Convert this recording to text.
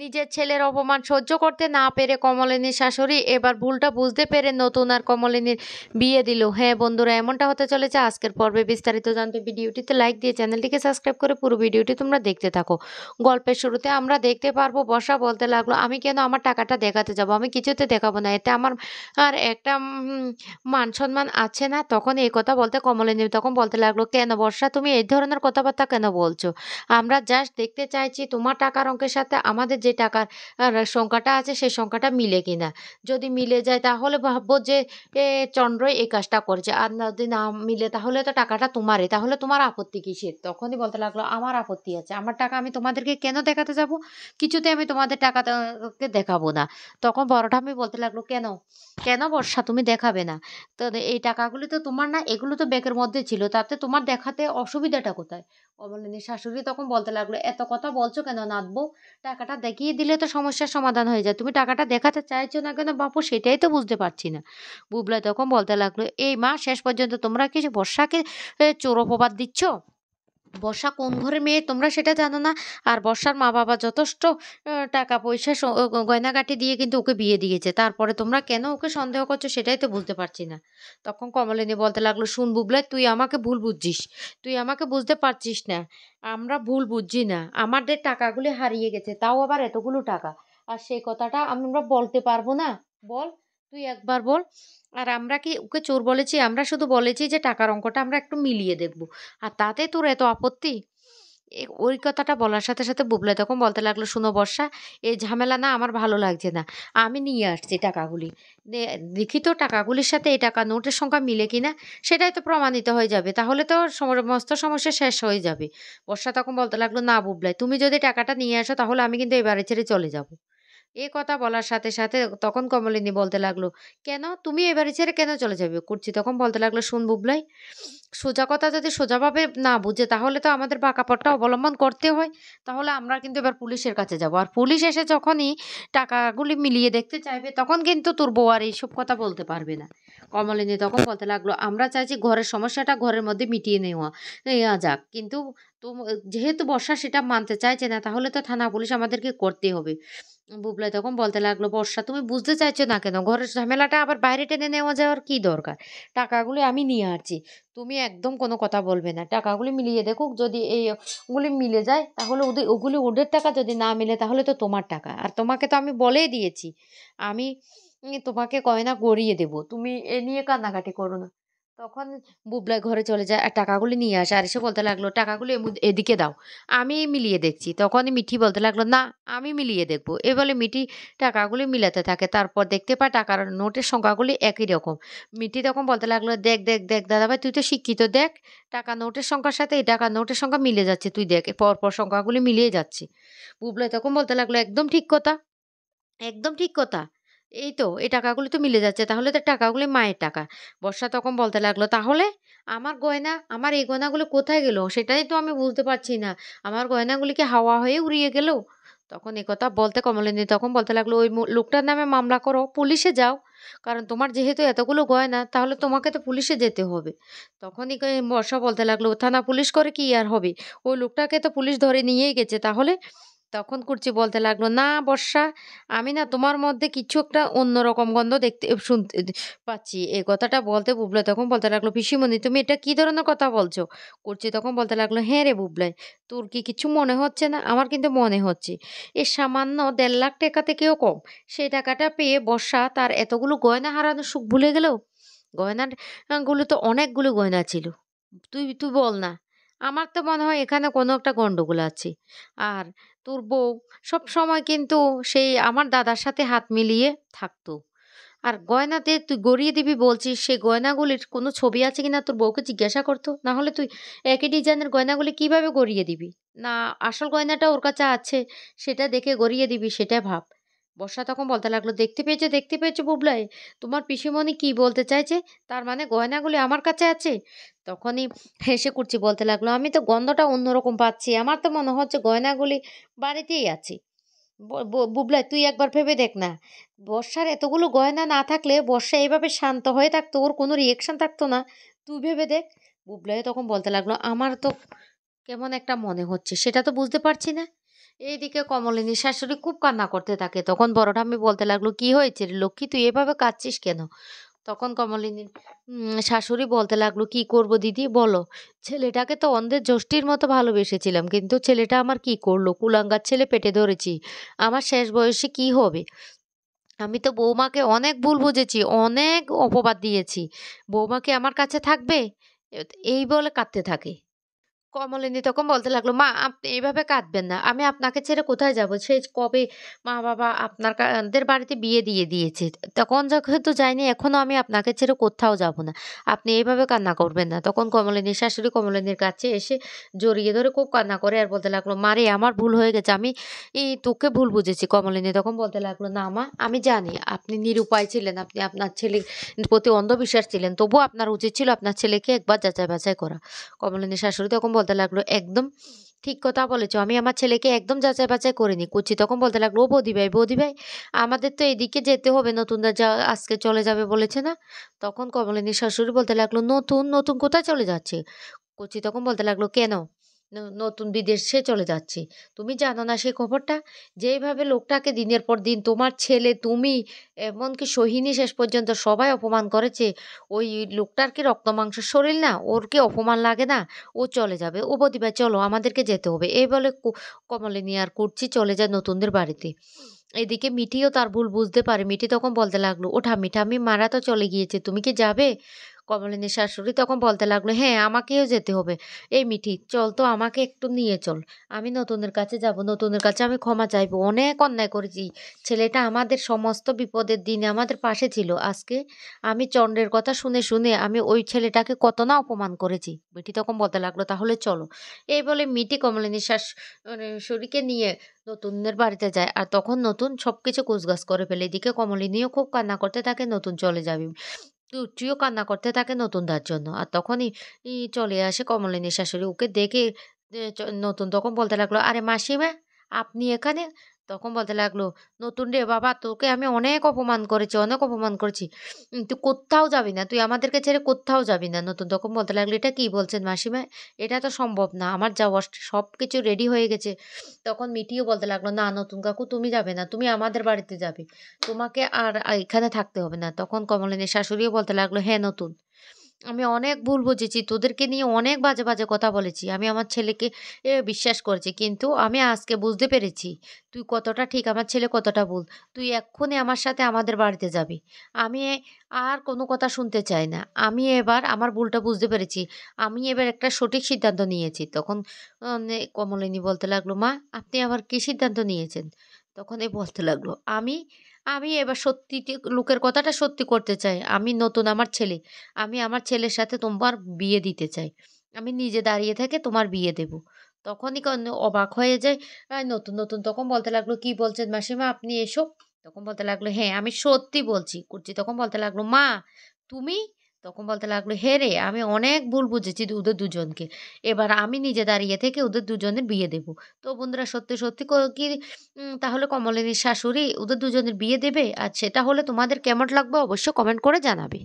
নিজের ছেলের অপমান সহ্য করতে না পেরে কমলিনীর শাশুড়ি এবার ভুলটা বুঝতে পেরে নতুন আর কমলিনীর বিয়ে দিল। হ্যাঁ বন্ধুরা, এমনটা হতে চলেছে আজকের পর্বে। বিস্তারিত জানতে ভিডিওটিতে লাইক দিয়ে চ্যানেলটিকে সাবস্ক্রাইব করে পুরো ভিডিওটি তোমরা দেখতে থাকো। গল্পের শুরুতে আমরা দেখতে পারবো বর্ষা বলতে লাগলো, আমি কেন আমার টাকাটা দেখাতে যাব, আমি কিছুতে দেখাবো না, এতে আমার আর একটা মান সম্মান আছে না। তখন এই কথা বলতে কমলিনী তখন বলতে লাগলো, কেন বর্ষা তুমি এই ধরনের কথাবার্তা কেন বলছো? আমরা জাস্ট দেখতে চাইছি তোমার টাকার অঙ্কের সাথে আমাদের যে টাকার সংখ্যাটা আছে সেই সংখ্যাটা মিলে কিনা। যদি মিলে যায় তাহলে ভাববো যে চন্দ্রই এই কাজটা করেছে, আর যদি না মিলে তাহলে তো টাকাটা তোমারই, তাহলে তোমার আপত্তি কিসের? তখনই বলতে লাগলো, আমার আপত্তি আছে, আমার টাকা আমি তোমাদেরকে কেন দেখাতে যাব? কিছুতে আমি তোমাদের টাকা দেখাবো না। তখন বড় ঠাম্মি বলতে লাগলো, কেন কেন বর্ষা তুমি দেখাবে না? তো এই টাকাগুলি তো তোমার না, এগুলো তো ব্যাগের মধ্যে ছিল, তাতে তোমার দেখাতে অসুবিধাটা কোথায়? কমলিনীর শাশুড়ি তখন বলতে লাগলো, এত কথা বলছো কেন নাতবো? টাকাটা দেখিয়ে দিলে তো সমস্যার সমাধান হয়ে যায়, তুমি টাকাটা দেখাতে চাইছো না কেন বাপু, সেটাই তো বুঝতে পারছি না। বুবলাই তখন বলতে লাগলো, এই মা, শেষ পর্যন্ত তোমরা কি বর্ষাকে চোর অপবাদ দিচ্ছ? বর্ষা কোন ঘরের মেয়ে তোমরা সেটা জানো না। আর বর্ষার মা বাবা যথেষ্ট টাকা পয়সা গয়নাগাটি দিয়ে কিন্তু ওকে বিয়ে দিয়েছে, তারপরে তোমরা কেন ওকে সন্দেহ করছো সেটাই তো বুঝতে পারছি না। তখন কমলিনী বলতে লাগলো, শুন বুবলাই, তুই আমাকে ভুল বুঝছিস, তুই আমাকে বুঝতে পারছিস না। আমরা ভুল বুঝছি না, আমাদের টাকাগুলি হারিয়ে গেছে, তাও আবার এতগুলো টাকা। আর সেই কথাটা আমরা বলতে পারবো না? বল, তুই একবার বল। আর আমরা কি ওকে চোর বলেছি? আমরা শুধু বলেছি যে টাকার অঙ্কটা আমরা একটু মিলিয়ে দেখবো, আর তাতে তোর এত আপত্তি? ওই কথাটা বলার সাথে সাথে বুবলাই তখন বলতে লাগলো, শুনো বর্ষা, এই ঝামেলা না আমার ভালো লাগছে না। আমি নিয়ে আসছি টাকাগুলি, দেখি তো টাকাগুলির সাথে এই টাকা নোটের সংখ্যা মিলে কিনা, সেটাই তো প্রমাণিত হয়ে যাবে, তাহলে তো সমস্ত সমস্যা শেষ হয়ে যাবে। বর্ষা তখন বলতে লাগলো, না বুবলাই, তুমি যদি টাকাটা নিয়ে আসো তাহলে আমি কিন্তু এই বাড়ি ছেড়ে চলে যাব। এ কথা বলার সাথে সাথে তখন কমলিনী বলতে লাগলো, কেন তুমি এ বাড়ি ছেড়ে কেন চলে যাবে? কুর্চি তখন বলতে লাগলো, শুন বুবলাই, সোজা কথা যদি সোজাভাবে না বুঝে তাহলে তো আমাদের বাঁকা পথটা অবলম্বন করতে হয়। তাহলে আমরা কিন্তু এবার পুলিশের কাছে যাব, আর পুলিশ এসে যখনই টাকাগুলি মিলিয়ে দেখতে চাইবে তখন কিন্তু তোর বউ আর এইসব কথা বলতে পারবে না। কমলিনী তখন বলতে লাগলো, আমরা চাইছি ঘরের সমস্যাটা ঘরের মধ্যে মিটিয়ে নেওয়া যাক, কিন্তু যেহেতু বর্ষা সেটা মানতে চাইছে না, তাহলে তো থানা পুলিশ আমাদেরকে করতে হবে। বুবলাই তখন বলতে লাগলো, বর্ষা তুমি বুঝতে চাইছো না কেন? ঘরের ঝামেলাটা আবার বাইরে টেনে নেওয়া যাওয়ার কি দরকার? টাকাগুলি আমি নিয়ে আসছি, তুমি একদম কোনো কথা বলবে না। টাকাগুলি মিলিয়ে দেখুক, যদি ওগুলি মিলে যায় তাহলে ওগুলি ওদের টাকা, যদি না মিলে তাহলে তো তোমার টাকা। আর তোমাকে তো আমি বলেই দিয়েছি, আমি তোমাকে গয়না গড়িয়ে দেবো, তুমি এ নিয়ে কান্নাকাটি করো না। তখন বুবলাই ঘরে চলে যায় আর টাকাগুলি নিয়ে আসে, আর এসে বলতে লাগলো, টাকাগুলি এদিকে দাও, আমি মিলিয়ে দেখছি। তখনই মিঠি বলতে লাগলো, না, আমি মিলিয়ে দেখবো। এ বলে মিঠি টাকাগুলি মিলাতে থাকে, তারপর দেখতে পায় টাকার নোটের সংখ্যাগুলি একই রকম। মিঠি তখন বলতে লাগলো, দেখ দেখ দেখ দাদাভাই, তুই তো শিক্ষিত, দেখ টাকা নোটের সংখ্যার সাথে এই টাকা নোটের সংখ্যা মিলে যাচ্ছে, তুই দেখ পরপর সংখ্যাগুলি মিলিয়ে যাচ্ছে। বুবলাই তখন বলতে লাগলো, একদম ঠিক কথা, একদম ঠিক কথা। এই তো এই টাকাগুলি তো মিলে যাচ্ছে, তাহলে তো টাকাগুলি মায়ের টাকা। বর্ষা তখন বলতে লাগলো, তাহলে আমার গয়না, আমার এই গয়নাগুলো কোথায় গেল সেটাই তো আমি বুঝতে পারছি না। আমার গয়নাগুলি কি হাওয়া হয়ে উড়িয়ে গেল? তখন একথা বলতে কমলিনী তখন বলতে লাগলো, ওই লোকটার নামে মামলা করো, পুলিশে যাও। কারণ তোমার যেহেতু এতগুলো গয়না, তাহলে তোমাকে তো পুলিশে যেতে হবে। তখনই বর্ষা বলতে লাগলো, থানা পুলিশ করে কি আর হবে? ওই লোকটাকে তো পুলিশ ধরে নিয়েই গেছে, তাহলে? তখন কুর্চি বলতে লাগলো, না বর্ষা, আমি না তোমার মধ্যে কিছু একটা অন্যরকম গন্ধ দেখতে শুনতে পাচ্ছি। এই কথাটা বলতে বুবলাই তখন বলতে লাগলো, পিসিমণি তুমি এটা কি ধরনের কথা বলছো? কুর্চি তখন বলতে লাগলো, হ্যাঁ রে বুবলাই, তোর কি কিছু মনে হচ্ছে না? আমার কিন্তু মনে হচ্ছে। এ সামান্য 1.5 লাখ টাকা থেকেও কম, সেই টাকাটা পেয়ে বর্ষা তার এতগুলো গয়না হারানোর সুখ ভুলে গেল। গয়নার গুলো তো অনেকগুলো গয়না ছিল। তুই তুই বল না, আমার তো মনে হয় এখানে কোনো একটা গন্ডগোল আছে। আর তোর বউ সবসময় কিন্তু সেই আমার দাদার সাথে হাত মিলিয়ে থাকতো। আর গয়নাতে তুই গড়িয়ে দিবি বলছিস, সেই গয়নাগুলির কোনো ছবি আছে কিনা তোর বউকে জিজ্ঞাসা করতো। না হলে তুই একই ডিজাইনের গয়নাগুলি কিভাবে গড়িয়ে দিবি? না আসল গয়নাটা ওর কাছে আছে, সেটা দেখে গড়িয়ে দিবি, সেটা ভাব। বর্ষা তখন বলতে লাগলো, দেখতে পেয়েছো বুবলাই, তোমার পিসিমণি কি বলতে চাইছে? তার মানে গয়নাগুলি আমার কাছে আছে? তখনই হেসে কুর্চি বলতে লাগলো, আমি তো গন্ধটা অন্যরকম পাচ্ছি, আমার তো মনে হচ্ছে গয়নাগুলি বাড়িতেই আছে। বুবলাই তুই একবার ভেবে দেখ না, বর্ষার এতগুলো গয়না না থাকলে বর্ষা এইভাবে শান্ত হয়ে থাকতো, ওর কোনো রিয়েকশন থাকতো না। তুই ভেবে দেখ। বুবলাই তখন বলতে লাগলো, আমার তো কেমন একটা মনে হচ্ছে, সেটা তো বুঝতে পারছি না। এইদিকে কমলিনীর শাশুড়ি খুব কান্না করতে থাকে। তখন বড় ঠাম্মি বলতে লাগলো, "কি হয়েছে রে লক্ষ্মী? তুই এভাবে কাঁদছিস কেন?" তখন কমলিনীর শাশুড়ি বলতে লাগলো, "কি করব দিদি বলো? ছেলেটাকে তো অন্ধের যষ্টির মতো ভালোবেসেছিলাম। কিন্তু ছেলেটা আমার কি করলো? কুলাঙ্গার ছেলে পেটে ধরেছি। আমার শেষ বয়সে কি হবে? আমি তো বৌমাকে অনেক ভুল বুঝেছি, অনেক অপবাদ দিয়েছি। বৌমা কি আমার কাছে থাকবে?" এই বলে কাঁদতে থাকে। কমলিনী তখন বলতে লাগলো, "মা আপনি এভাবে কাঁদবেন না। আমি আপনাকে ছেড়ে কোথায় যাব? সেই কবে মা-বাবা আপনার দের বাড়িতে বিয়ে দিয়ে দিয়েছে। তখন যেহেতু যাইনি এখনো আমি আপনাকে ছেড়ে কোথাও যাব না। আপনি এভাবে কান্না করবেন না।" তখন কমলিনীর শাশুড়ি কমলিনীর কাছে এসে জড়িয়ে ধরে খুব কান্না করে আর বলতে লাগলো, "মারে আমার ভুল হয়ে গেছে। আমি তোকে ভুল বুঝেছি।" কমলিনী তখন বলতে লাগলো, "না মা আমি জানি আপনি নিরুপায় ছিলেন। আপনি আপনার ছেলের প্রতি অন্ধবিশ্বাস ছিলেন। তবুও আপনার উচিত ছিল আপনার ছেলেকে একবার যাচাই-বাছাই করা।" কমলিনীর শাশুড়ি তখন বলতে লাগলো, "একদম ঠিক কথা বলেছ। আমি আমার ছেলেকে একদম যাচাই-বাছাই করিনি।" কুচি তখন বলতে লাগলো, "ও বৌদি ভাই আমাদের তো এদিকে যেতে হবে। নতুনরা আজকে চলে যাবে বলেছে না?" তখন কমলিনীর শাশুড়ি বলতে লাগলো, নতুন কোথায় চলে যাচ্ছে?" কচি তখন বলতে লাগলো, "কেন? নতুন বিদেশে চলে যাচ্ছে। তুমি জানো না সেই খবরটা? যেইভাবে লোকটাকে দিনের পর দিন তোমার ছেলে, তুমি, এমনকি সোহিনী শেষ পর্যন্ত সবাই অপমান করেছে। ওই লোকটার কি রক্ত মাংসের শরীর না? ওর কি অপমান লাগে না? ও চলে যাবে। ও বৌদিভাই চলো আমাদেরকে যেতে হবে।" এই বলে কমলিনী আর কুর্চি চলে যায় নতুনদের বাড়িতে। এদিকে মিঠিও তার ভুল বুঝতে পারে। মিঠি তখন বলতে লাগলো, "ও ঠাম্মি মারা তো চলে গিয়েছে। তুমি কি যাবে?" কমলিনীর শাশুড়ি তখন বলতে লাগলো, "হ্যাঁ, আমাকেও যেতে হবে। এই মিঠি চল তো আমাকে একটু নিয়ে চল। আমি নতুনের কাছে যাব। নতুনের কাছে আমি ক্ষমা চাইবো। অনেক অন্যায় করেছি। ছেলেটা আমাদের সমস্ত বিপদের দিনে আমাদের পাশে ছিল। আজকে আমি চন্দ্রের কথা শুনে আমি ওই ছেলেটাকে কত না অপমান করেছি।" মিঠি তখন বলতে লাগলো, "তাহলে চলো।" এই বলে মিঠি কমলিনীর শাশুড়িকে নিয়ে নতুনের বাড়িতে যায়। আর তখন নতুন সবকিছু গোছগাছ করে ফেলে। এদিকে কমলিনীও খুব কান্না করতে থাকে নতুন চলে যাবে। তুচিও কান্না করতে থাকে নতুনটার জন্য। আর তখনই চলে আসে কমলিনীর শাশুড়ি। ওকে দেখে নতুন তখন বলতে লাগলো, "আরে মাসিমা আপনি এখানে?" তখন বলতে লাগলো, "নতুন রে বাবা তোকে আমি অনেক অপমান করেছি। তুই কোত্থাও যাবি না। তুই আমাদেরকে ছেড়ে কোত্থাও যাবি না।" নতুন তখন বলতে লাগলো, "এটা কি বলছেন মাসিমা? এটা তো সম্ভব না। আমার যাওয়ার সবকিছু রেডি হয়ে গেছে।" তখন মিঠিও বলতে লাগলো, "না নতুন কাকু তুমি যাবে না। তুমি আমাদের বাড়িতে যাবে। তোমাকে আর এখানে থাকতে হবে না।" তখন কমলিনীর শাশুড়িও বলতে লাগলো, "হ্যাঁ নতুন, আমি অনেক ভুল বুঝেছি। তোদেরকে নিয়ে অনেক বাজে কথা বলেছি। আমি আমার ছেলেকে বিশ্বাস করেছি। কিন্তু আমি আজকে বুঝতে পেরেছি তুই কতটা ঠিক, আমার ছেলে কতটা ভুল। তুই এক্ষুনি আমার সাথে আমাদের বাড়িতে যাবি। আমি আর কোনো কথা শুনতে চাই না। আমি এবার আমার ভুলটা বুঝতে পেরেছি। আমি এবার একটা সঠিক সিদ্ধান্ত নিয়েছি।" তখন কমলিনী বলতে লাগলো, "মা আপনি আবার কি সিদ্ধান্ত নিয়েছেন?" তখন এ বলতে লাগলো, "আমি আমি এবার সত্যিটি লোকের কথাটা সত্যি করতে চাই। আমি নতুন আমার ছেলে। আমি আমার ছেলের সাথে তোমার বিয়ে দিতে চাই। আমি নিজে দাঁড়িয়ে থেকে তোমার বিয়ে দেব।" তখনই অবাক হয়ে যায় নতুন তখন বলতে লাগলো, "কি বলছেন মাসিমা আপনি এসব?" তখন বলতে লাগলো, "হ্যাঁ, আমি সত্যি বলছি।" কুর্চি তখন বলতে লাগলো, "মা তুমি?" তখন বলতে লাগলো, "হ্যাঁ রে, আমি অনেক ভুল বুঝেছি ওদের দুজনকে। এবার আমি নিজে দাঁড়িয়ে থেকে ওদের দুজনের বিয়ে দেব।" তো বন্ধুরা সত্যি কি তাহলে কমলিনীর শাশুড়ি ওদের দুজনের বিয়ে দেবে? আর সেটা হলে তোমাদের কেমন লাগবে অবশ্যই কমেন্ট করে জানাবে।